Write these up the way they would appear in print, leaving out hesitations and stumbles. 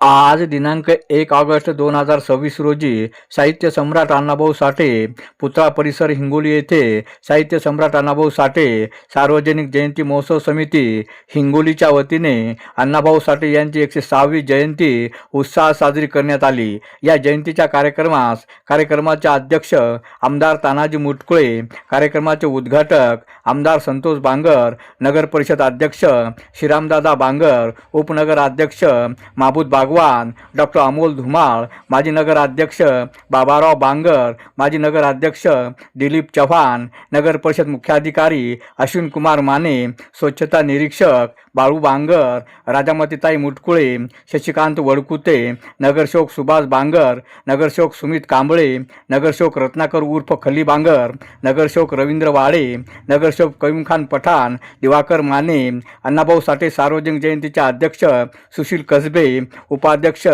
आज दिनांक 1 ऑगस्ट 2026 रोजी साहित्य सम्राट अण्णाभाऊ साठे पुतळा परिसर हिंगोली येथे साहित्य सम्राट अण्णाभाऊ साठे सार्वजनिक जयंती महोत्सव समिती हिंगोलीच्या वतीने अण्णाभाऊ साठे यांची 106वी जयंती उत्साहात साजरी करण्यात आली। या जयंतीच्या कार्यक्रमाचे अध्यक्ष आमदार तानाजी मुटकुळे, कार्यक्रमाचे उद्घाटक आमदार संतोष बांगर, नगर परिषद अध्यक्ष श्रीरामदादा बांगर, उपनगर अध्यक्ष माबूद बागवान, डॉक्टर अमोल धुमाळ, माजी नगर अध्यक्ष बाबाराव बांगर, माजी नगर अध्यक्ष दिलीप चव्हाण, नगर परिषद मुख्याधिकारी अश्विन कुमार माने, स्वच्छता निरीक्षक बाळू बांगर, राजामतीताई मुटकुळे, शशिकांत वडकुते, नगरसेवक सुभाष बांगर, नगरसेवक सुमित कांबळे, नगरसेवक रत्नाकर उर्फ खली बांगर, नगरसेवक रवींद्र वाडे, नगरसेवक कयूमखान पठाण, दिवाकर माने, अण्णाभाऊ साठे सार्वजनिक जयंतीचे अध्यक्ष सुशील कसबे, उपाध्यक्ष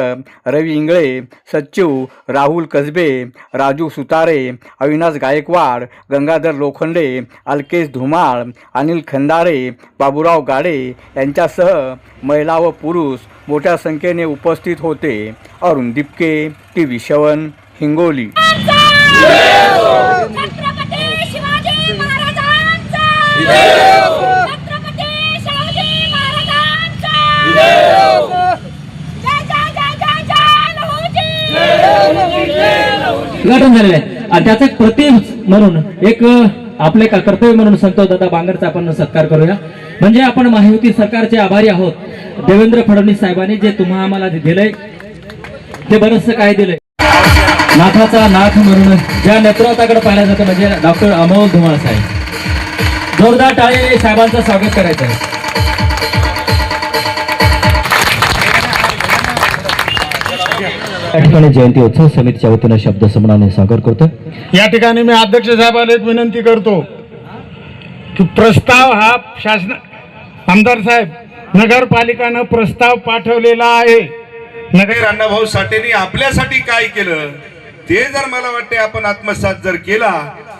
रवी इंगळे, सचिव राहुल कसबे, राजू सुतारे, अविनाश गायकवाड, गंगाधर लोखंडे, अलकेश धुमाळ, अनिल खंदारे, बाबूराव गाडे यांच्यासह महिला व पुरुष मोठ्या संख्येने उपस्थित होते। अरुण दिपके, टीव्ही 7 हिंगोली। उद्घाटन झालेलं आहे आणि त्याचा एक प्रतिम म्हणून एक आपले कर्तव्य म्हणून संतोष दादा बांगरचा आपण सत्कार करूया। म्हणजे आपण महायुती सरकारचे आभारी आहोत। देवेंद्र फडणवीस साहेबांनी जे तुम्हा आम्हाला दिलंय ते बरंचसं काय दिलंय। नाथाचा नाथ म्हणून ज्या नेतृत्वाकडे पाहिलं जातं म्हणजे डॉक्टर अमोल धुमाळ साहेब, जोरदार टाळी साहेबांचं स्वागत करायचं आहे। या ठिकाणी जयंती उत्सव समितीच्या वतीने शब्द संमेलनाने सादर करतो। या ठिकाणी मी अध्यक्ष साहेबांना एक विनंती करतो की प्रस्ताव हा शासन आमदार साहेब नगरपालिकानं प्रस्ताव पाठवलेला आहे। नगर अण्णाभाऊ साठेंनी आपल्यासाठी काय केलं ते जर मला वाटते आपण आत्मसात जर केला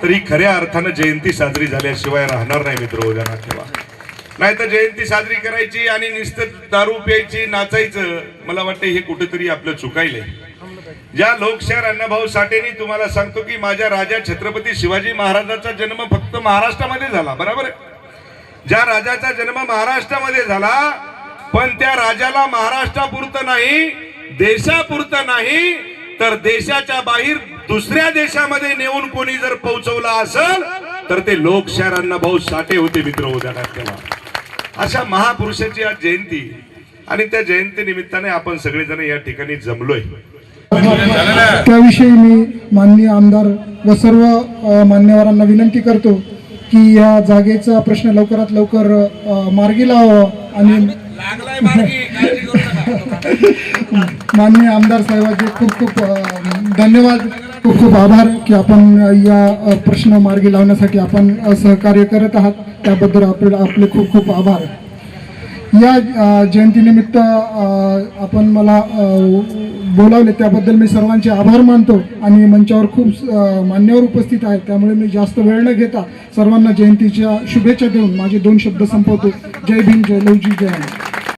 तरी खऱ्या अर्थानं जयंती साजरी झाल्याशिवाय राहणार नाही मित्र हो, ध्यानात ठेवा। नाही तर जयंती साजरी करायची आणि नुसतं दारू प्यायची नाचायचं, मला वाटतं हे कुठेतरी आपलं चुकायलंय। ज्या लोकशाहीर अण्णाभाऊ साठेंनी तुम्हाला सांगतो की माझ्या राजा छत्रपती शिवाजी महाराजांचा जन्म फक्त महाराष्ट्रामध्ये झाला, बरोबर आहे। ज्या राजाचा जन्म महाराष्ट्रामध्ये झाला पण त्या राजाला महाराष्ट्रापुरतं नाही, देशापुरतं नाही तर देशाच्या बाहेर दुसऱ्या देशामध्ये नेऊन कोणी जर पोहोचवला असेल तर ते लोकशाहीर अण्णाभाऊ साठे होते मित्र हो, ध्यानात ठेवा। अशा महापुरुषाची आज जयंती आणि त्या जयंती निमित्ताने आपण सगळेजण या ठिकाणी जमलोय। त्याविषयी मी माननीय आमदार व सर्व मान्यवरांना विनंती करतो की या जागेचा प्रश्न लवकरात लवकर मार्गी लावावा आणि माननीय आमदार साहेबांचे खूप खूप धन्यवाद, खूप खूप आभार की आपण या प्रश्न मार्गी लावण्यासाठी आपण सहकार्य करत आहात, त्याबद्दल आपले खूप खूप आभार। या जयंतीनिमित्त आपण मला बोलावले त्याबद्दल मी सर्वांचे आभार मानतो आणि मंचावर खूप मान्यवर उपस्थित आहेत, त्यामुळे मी जास्त वेळ न घेता सर्वांना जयंतीच्या शुभेच्छा देऊन माझे 2 शब्द संपवतो। जय भीम, जय लवजी, जय